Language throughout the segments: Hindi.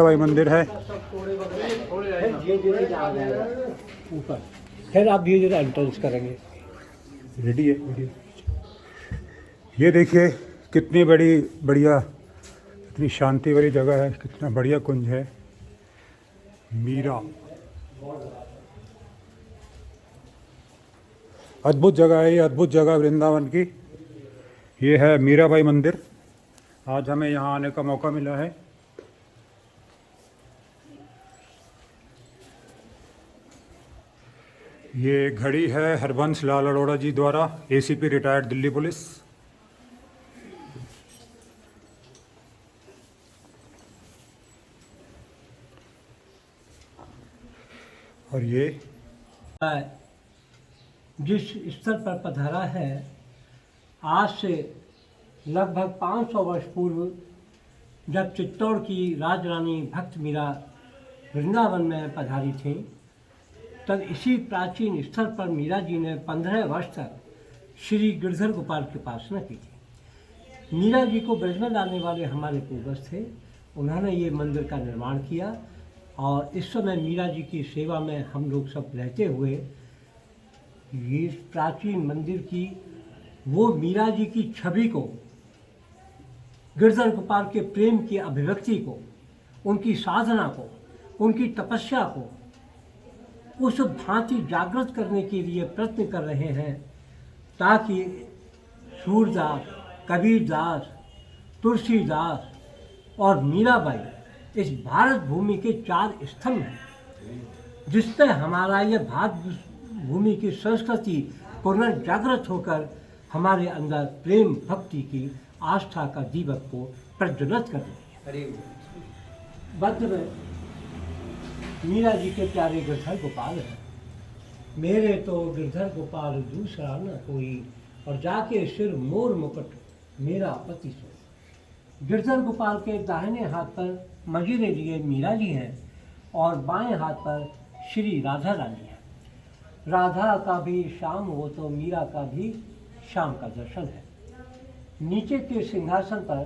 भाई मंदिर है ऊपर। फिर आप धीरे धीरे एंट्रेंस करेंगे। रेडी है। ये देखिए कितनी बढ़िया इतनी शांति वाली जगह है, कितना बढ़िया कुंज है। मीरा अद्भुत जगह है, ये अद्भुत जगह वृंदावन की। ये है मीराबाई मंदिर। आज हमें यहाँ आने का मौका मिला है। ये घड़ी है हरबंस लाल अरोड़ा जी द्वारा, एसीपी रिटायर्ड दिल्ली पुलिस। और ये जिस स्तर पर पधारा है, आज से लगभग 500 वर्ष पूर्व जब चित्तौड़ की राजरानी भक्त मीरा वृंदावन में पधारी थी, तब इसी प्राचीन स्थल पर मीरा जी ने 15 वर्ष तक श्री गिरधर गोपाल की उपासना की थी। मीरा जी को ब्रज में लाने वाले हमारे पूर्वज थे, उन्होंने ये मंदिर का निर्माण किया और इस समय मीरा जी की सेवा में हम लोग सब रहते हुए ये प्राचीन मंदिर की वो मीरा जी की छवि को, गिरधर गोपाल के प्रेम की अभिव्यक्ति को, उनकी साधना को, उनकी तपस्या को उस भांति जागृत करने के लिए प्रयत्न कर रहे हैं, ताकि सूरदास, कबीरदास, तुलसीदास और मीराबाई इस भारत भूमि के 4 स्तंभ हैं, जिससे हमारा यह भारत भूमि की संस्कृति पुनर्जागृत होकर हमारे अंदर प्रेम भक्ति की आस्था का दीपक को प्रज्वलित कर रही है। बद्र में मीरा जी के प्यारे गिरधर गोपाल हैं। मेरे तो गिरधर गोपाल दूसरा न कोई, और जाके सिर मोर मुकुट मेरा पति सो। गिरधर गोपाल के दाहिने हाथ पर मंजीरे लिए मीरा जी हैं और बाएं हाथ पर श्री राधा रानी है। राधा का भी शाम हो तो मीरा का भी शाम का दर्शन है। नीचे के सिंहासन पर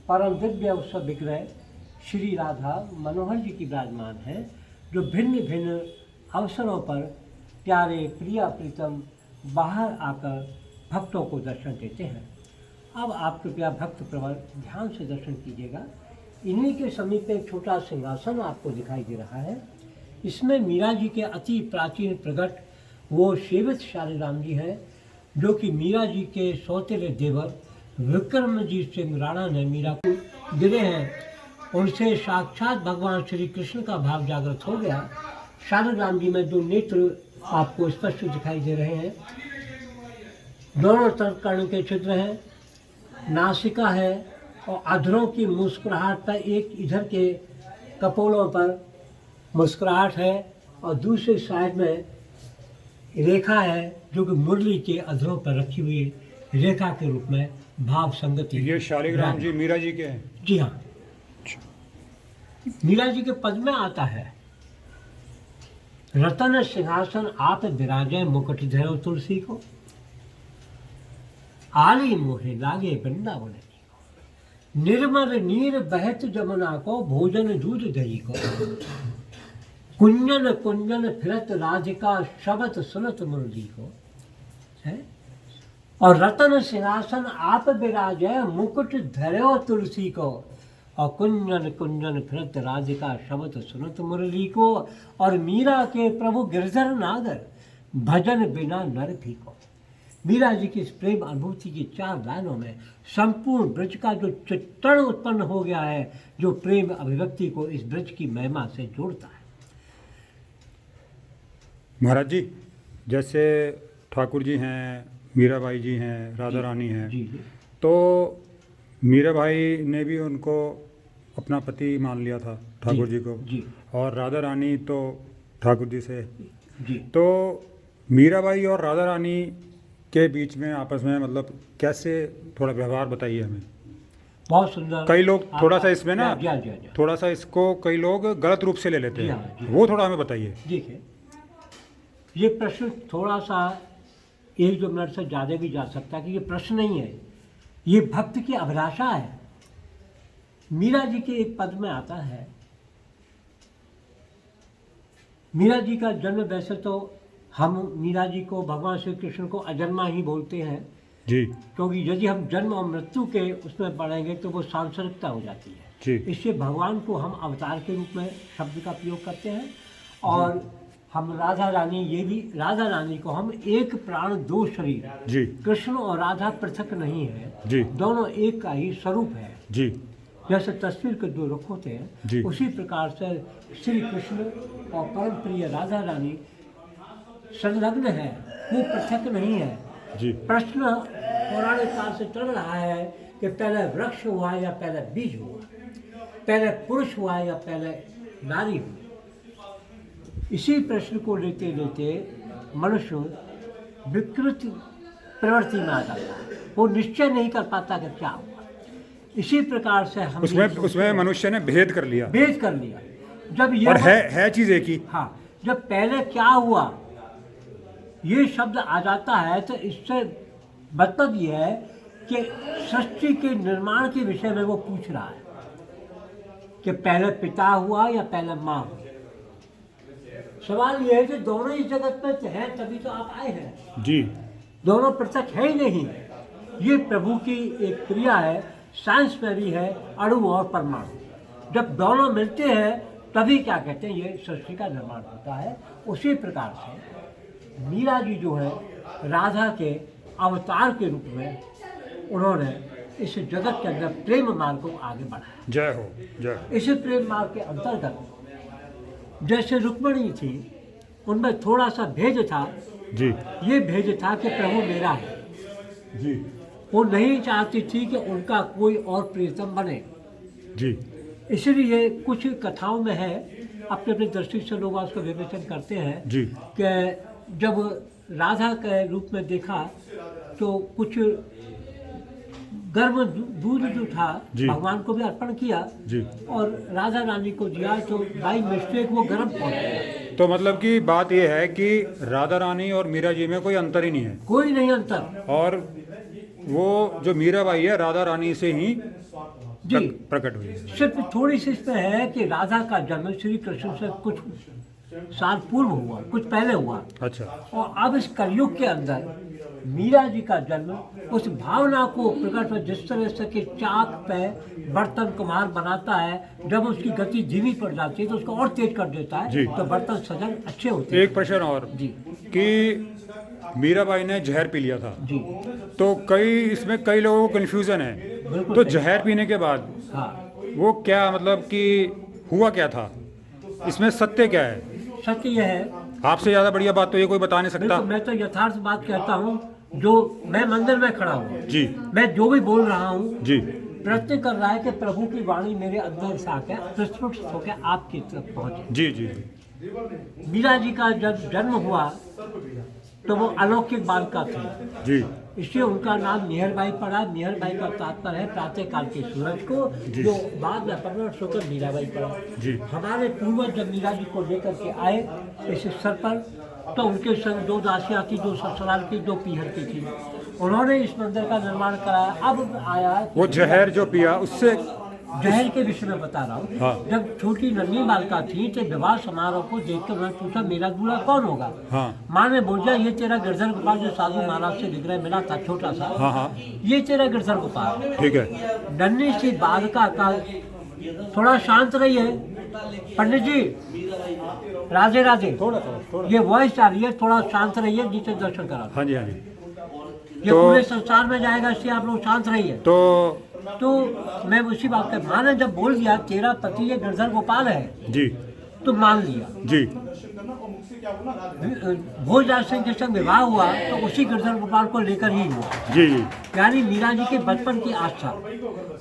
परम दिव्य उत्सव विग्रह श्री राधा मनोहर जी की विराजमान है, जो भिन्न भिन्न अवसरों पर प्यारे प्रिया प्रीतम बाहर आकर भक्तों को दर्शन देते हैं। अब आप कृपया भक्त प्रवर ध्यान से दर्शन कीजिएगा। इन्हीं के समीप एक छोटा सिंहासन आपको दिखाई दे रहा है। इसमें मीरा जी के अति प्राचीन प्रकट वो सेवित शालिग्राम जी हैं, जो कि मीरा जी के सौतेले देवर विक्रमजीत सिंह राणा ने मीरा को दिए हैं। उनसे साक्षात भगवान श्री कृष्ण का भाव जागृत हो गया। शालिग्राम जी में 2 नेत्र आपको स्पष्ट दिखाई दे रहे हैं। दोनों तरफ कर्ण के छिद्र हैं, नासिका है और अधरों की मुस्कुराहट पर एक इधर के कपोलों पर मुस्कुराहट है और दूसरे साइड में रेखा है, जो कि मुरली के अधरों पर रखी हुई रेखा के रूप में भाव संगति। ये शालिग्राम जी मीरा जी के हैं? जी हाँ, मीरा जी के पद में आता है, रतन सिंहासन आप विराजे मुकुट धरो तुलसी को, आली मोहे लागे वृंदावन को, निर्मल नीर बहत जमुना को, भोजन दूध दही को, कुंजन कुंजन फिरत राधिका शबद सुनत मुरली को है। और रतन सिंहासन आप विराजे मुकुट धरो तुलसी को, और कुंजन कुंजन फिरत राधिका शबद सुनत मुरली को, और मीरा के प्रभु गिरधर नागर भजन बिना नर भी को। मीरा जी की इस प्रेम अनुभूति की 4 लाइनों में संपूर्ण ब्रज का जो चित्रण उत्पन्न हो गया है, जो प्रेम अभिव्यक्ति को इस ब्रज की महिमा से जोड़ता है। महाराज जी, जैसे ठाकुर जी हैं, मीराबाई जी हैं, राधा रानी हैं, तो मीराबाई ने भी उनको अपना पति मान लिया था ठाकुर जी को, और राधा रानी तो ठाकुर जी से। तो मीराबाई और राधा रानी के बीच में आपस में मतलब कैसे, थोड़ा व्यवहार बताइए हमें। बहुत सुंदर। कई लोग थोड़ा सा इसमें ना, थोड़ा सा इसको कई लोग गलत रूप से ले लेते हैं, वो थोड़ा हमें बताइए। देखिए, ये प्रश्न थोड़ा सा 1-2 मिनट से ज़्यादा भी जा सकता है कि ये प्रश्न नहीं है, ये भक्त की अभिलाषा है। मीरा जी के एक पद में आता है, मीरा जी का जन्म वैसे तो हम मीरा जी को, भगवान श्री कृष्ण को अजन्मा ही बोलते हैं, जी क्योंकि यदि हम जन्म और मृत्यु के उसमें पढ़ेंगे तो वो सांसारिकता हो जाती है। जी इससे भगवान को हम अवतार के रूप में शब्द का प्रयोग करते हैं। और हम राधा रानी, ये भी राधा रानी को हम एक प्राण दो शरीर, जी कृष्ण और राधा पृथक नहीं है, जी दोनों एक का ही स्वरूप है। जी जैसे तस्वीर के दो रुख होते जी। हैं, उसी प्रकार से श्री कृष्ण और परम प्रिय राधा रानी संलग्न है, वो पृथक नहीं है। जी प्रश्न पौराणिक काल से चल रहा है कि पहले वृक्ष हुआ या पहले बीज हुआ, पहले पुरुष हुआ या पहले नारी हुई। इसी प्रश्न को लेते लेते मनुष्य विकृत प्रवृत्ति में आ जाता है, वो निश्चय नहीं कर पाता कि क्या हुआ। इसी प्रकार से हम उसमें मनुष्य ने भेद कर लिया, भेद कर लिया। जब ये और है चीज एक ही। हाँ, जब पहले क्या हुआ ये शब्द आ जाता है तो इससे मतलब ये है कि सृष्टि के निर्माण के विषय में वो पूछ रहा है कि पहले पिता हुआ या पहले माँ हुई। सवाल ये है कि दोनों ही जगत में हैं, तभी तो आप आए हैं। जी दोनों पृथक है ही नहीं। ये प्रभु की एक क्रिया है, साइंस में भी है, अणु और परमाणु। जब दोनों मिलते हैं तभी क्या कहते हैं, ये सृष्टि का निर्माण होता है। उसी प्रकार से मीरा जी जो है राधा के अवतार के रूप में उन्होंने इस जगत के अंदर प्रेम मार्ग को आगे बढ़ाया। जय हो, जय हो। इस प्रेम मार्ग के अंतर्गत जैसे रुक्मिणी थी, उनमें थोड़ा सा भेद था। जी ये भेद था कि प्रभु मेरा है। जी वो नहीं चाहती थी कि उनका कोई और प्रियतम बने। जी इसलिए कुछ कथाओं में है, अपने अपने दृष्टि से लोग उसका विवेचन करते हैं जी कि जब राधा के रूप में देखा तो कुछ गर्म दूध जो था जी। भगवान को भी अर्पण किया जी। और राधा रानी को दिया, तो बाई मिस्टेक वो गर्म पहुंच गया। तो मतलब कि बात यह है कि राधा रानी और मीरा जी में कोई अंतर ही नहीं है, कोई नहीं अंतर। और वो जो मीराबाई है राधा रानी से ही जी, प्रकट हुई है। सिर्फ थोड़ी सी इसमें है कि राधा का जन्म श्री कृष्ण से कुछ साल पूर्व हुआ, कुछ पहले हुआ। अच्छा। और अब इस कलयुग के अंदर मीरा जी का जन्म उस भावना को प्रकट में, जिस तरह से कि चाक पे बर्तन कुम्हार बनाता है, जब उसकी गति धीमी पड़ जाती है तो उसको और तेज कर देता जी। है, तो बर्तन सजन अच्छे होते हैं। एक प्रश्न और जी कि मीराबाई ने जहर पी लिया था, जी। तो इसमें कई लोगों को कंफ्यूजन है। बिल्कुल तो सही। जहर पीने के बाद हाँ, वो क्या, मतलब कि हुआ क्या था, इसमें सत्य क्या है? सत्य यह है, आपसे ज़्यादा बढ़िया बात तो ये कोई बता नहीं सकता। बिल्कुल, मैं तो यथार्थ बात कहता हूँ। जो मैं मंदिर में खड़ा हूँ, जी मैं जो भी बोल रहा हूँ, जी प्रयत्न कर रहा है कि प्रभु की वाणी मेरे अंदर से आकर प्रस्फुट होकर आपकी तरफ पहुँचे। जी जी जी मीरा जी का जब जन्म हुआ तो वो अलौकिक बालिका थी, जी इसलिए उनका नाम मेहरबाई पड़ा। मेहरबाई का तात्पर्य है प्रातः काल के सूरज को, जो बाद में परवर्ष होकर मीराबाई पड़ा। जी हमारे पूर्वज जब मीरा जी को लेकर के आए इस स्तर पर, तो उनके संग 2 दासियाँ थी, 2 ससुराल की, 2 पीहर की थी। उन्होंने इस मंदिर का निर्माण कराया। अब आया वो जहर जो पिया उससे, जहर के विषय में बता रहा हूँ। हाँ। जब छोटी नन्ही बालिका थी तो विवाह समारोह को देखकर उन्होंने पूछा मेरा दूल्हा कौन होगा। हाँ माँ ने बोला ये तेरा गिरधर गोपाल जो साधु महाराज से विग्रह मिला था छोटा सा, हाँ हाँ ये तेरा गिरधर गोपाल। ठीक है। नन्ही सी बालिका का थोड़ा शांत रही है पंडित जी, राधे राधे, ये वॉइस आ रही है, थोड़ा शांत रहिए, नीचे दर्शन करा। हाँ जी हाँ जी। ये पूरे संसार में जाएगा, इसलिए आप लोग शांत रहिए। तो मैं उसी बात कर, माँ ने जब बोल दिया तेरा पति ये गिरधर गोपाल है, जी तो मान लिया। जी भोजराज सिंह के संग विवाह हुआ तो उसी गिरधर गोपाल को लेकर ही हुआ। जी जी यानी मीरा जी के बचपन की आस्था,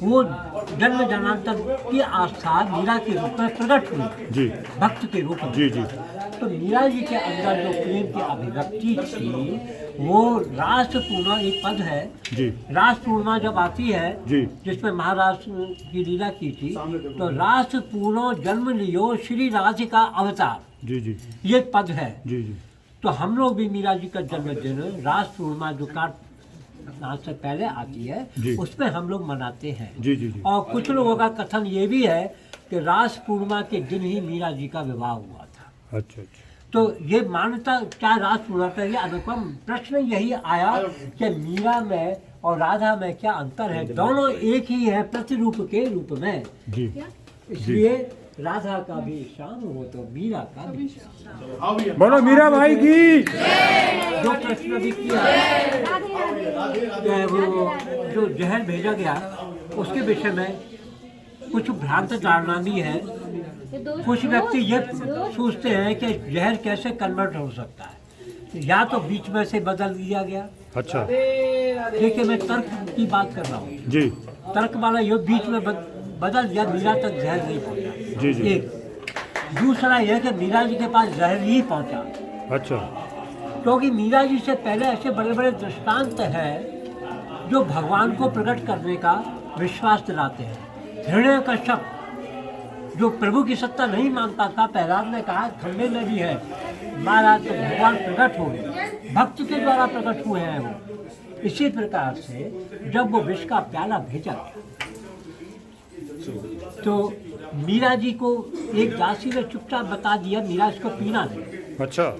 वो जन्म जन्मांतर की आस्था मीरा के रूप में प्रकट हुई, जी भक्त के रूप में। जी जी तो मीरा जी के अंदर जो प्रेम की अभिव्यक्ति थी, वो रास पूर्णिमा एक पद है। जी रास पूर्णिमा जब आती है, जी जिसमें महाराज की लीला की थी, तो रास पूर्णो जन्म लियो श्री राधिका अवतार, जी जी ये पद है। जी जी तो हम लोग भी मीरा जी का जन्मदिन रास पूर्णिमा जो कार्तिक से पहले आती है, जी। उसमें हम लोग मनाते हैं। जी जी जी और कुछ लोगों का कथन ये भी है कि रास पूर्णिमा के दिन ही मीरा जी का विवाह हुआ था। अच्छा अच्छा। तो ये मान्यता क्या रास सुनाता है, ये अनुपम प्रश्न यही आया कि मीरा में और राधा में क्या अंतर है, दोनों एक ही है प्रतिरूप के रूप में। जी इसलिए राधा का भी श्याम हो तो मीरा का भी श्याम। बोलो मीरा भाई की। जो प्रश्न भी किया कि वो जो जहर भेजा गया उसके विषय में कुछ भ्रांत धारणा भी है। कुछ व्यक्ति ये सोचते हैं कि जहर कैसे कन्वर्ट हो सकता है, या तो बीच में से बदल दिया गया। अच्छा देखिए मैं तर्क की बात कर रहा हूँ, जी तर्क वाला ये बीच में बदल दिया, मीरा तक जहर नहीं पहुँचा। जी जी। एक दूसरा यह कि मीरा जी के पास जहर नहीं पहुँचा, अच्छा क्योंकि मीरा जी से पहले ऐसे बड़े बड़े दृष्टांत हैं जो भगवान को प्रकट करने का विश्वास दिलाते हैं। हिरण्यकश्यप जो प्रभु की सत्ता नहीं मानता था, प्रहलाद ने कहा खंबे में भी है, महाराज तो भगवान प्रकट हुए, भक्त के द्वारा प्रकट हुए हैं वो। इसी प्रकार से जब वो विष का प्याला भेजा तो मीरा जी को एक दासी ने चुपचाप बता दिया, मीरा इसको पीना नहीं, अच्छा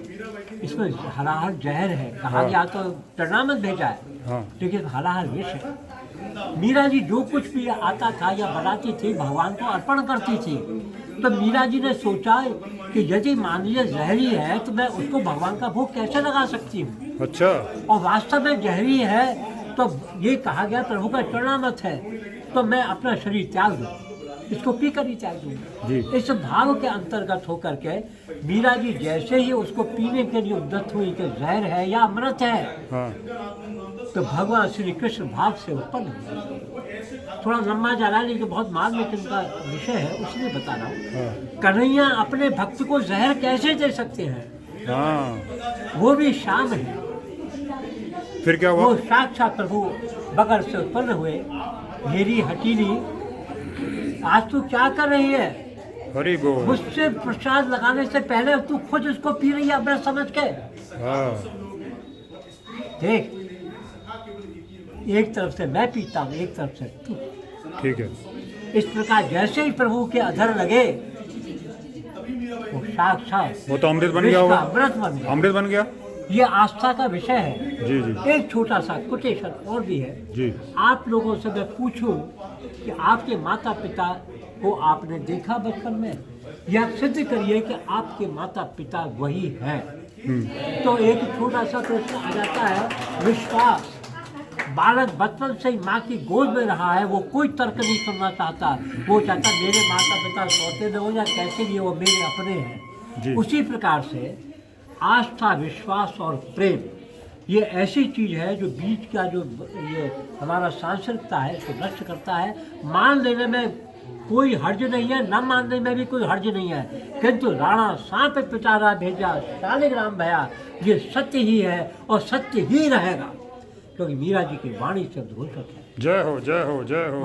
इसमें हलाहल जहर है, कहा गया तो टूर्नामेंट भेजा है, हाँ लेकिन हलाहल विष है। मीरा जी जो कुछ भी आता था या बनाती थी भगवान को अर्पण करती थी। तो मीरा जी ने सोचा कि यदि मान लीजिए जहरी है तो मैं उसको भगवान का भोग कैसे लगा सकती हूँ, अच्छा और वास्तव में जहरी है तो ये कहा गया प्रभु का टूर्नामेंट है, तो मैं अपना शरीर त्याग दूँ, इसको पी कर ही त्याग दूंगा। जी। इस भाव के अंतर्गत होकर के मीरा जी जैसे ही उसको पीने के लिए उद्यत हुई कि जहर है या अमृत है, हाँ तो भगवान श्री कृष्ण भाव से उत्पन्न हुए। थोड़ा लंबा जा रहा है लेकिन बहुत मार्मिक इनका विषय है, उसलिए बता रहा हूँ। हाँ कन्हैया अपने भक्त को जहर कैसे दे सकते हैं, हाँ। वो भी शाम है, फिर क्या वो हुआ? साक्षात प्रभु बगल से उत्पन्न हुए। हेरी हटीली, आज तू क्या कर रही है, हरि बोल। मुझसे प्रसाद लगाने से पहले तू खुद इसको पी रही है अमृत समझ के। हाँ देख, एक तरफ से मैं पीता हूँ, एक तरफ से तू। ठीक है। इस प्रकार जैसे ही प्रभु के अधर लगे वो साक्षात वो तो अमृत बन विष गया का होगा। अमृत बन गया। अमृत बन गया। ये आस्था का विषय है। जी जी एक छोटा सा कोटेशन और भी है। जी। आप लोगों से मैं पूछूं कि आपके माता पिता को आपने देखा बचपन में, या सिद्ध करिए कि आपके माता पिता वही हैं। तो एक छोटा सा प्रश्न आ जाता है, विश्वास। बालक बचपन से ही माँ की गोद में रहा है, वो कोई तर्क नहीं सुनना चाहता, वो चाहता मेरे माता पिता सौतेले हो या कैसे भी वो मेरे अपने जी। हैं। उसी प्रकार से आस्था, विश्वास और प्रेम ये ऐसी चीज़ है जो बीच का जो ये हमारा सांसारिकता है इसको नष्ट करता है। मान लेने में कोई हर्ज नहीं है, न मानने में भी कोई हर्ज नहीं है, किंतु राणा सांप पिटारा भेजा शालिग्राम भया, ये सत्य ही है और सत्य ही रहेगा, क्योंकि मीरा जी की वाणी से घोषित है। जय हो जय हो जय हो।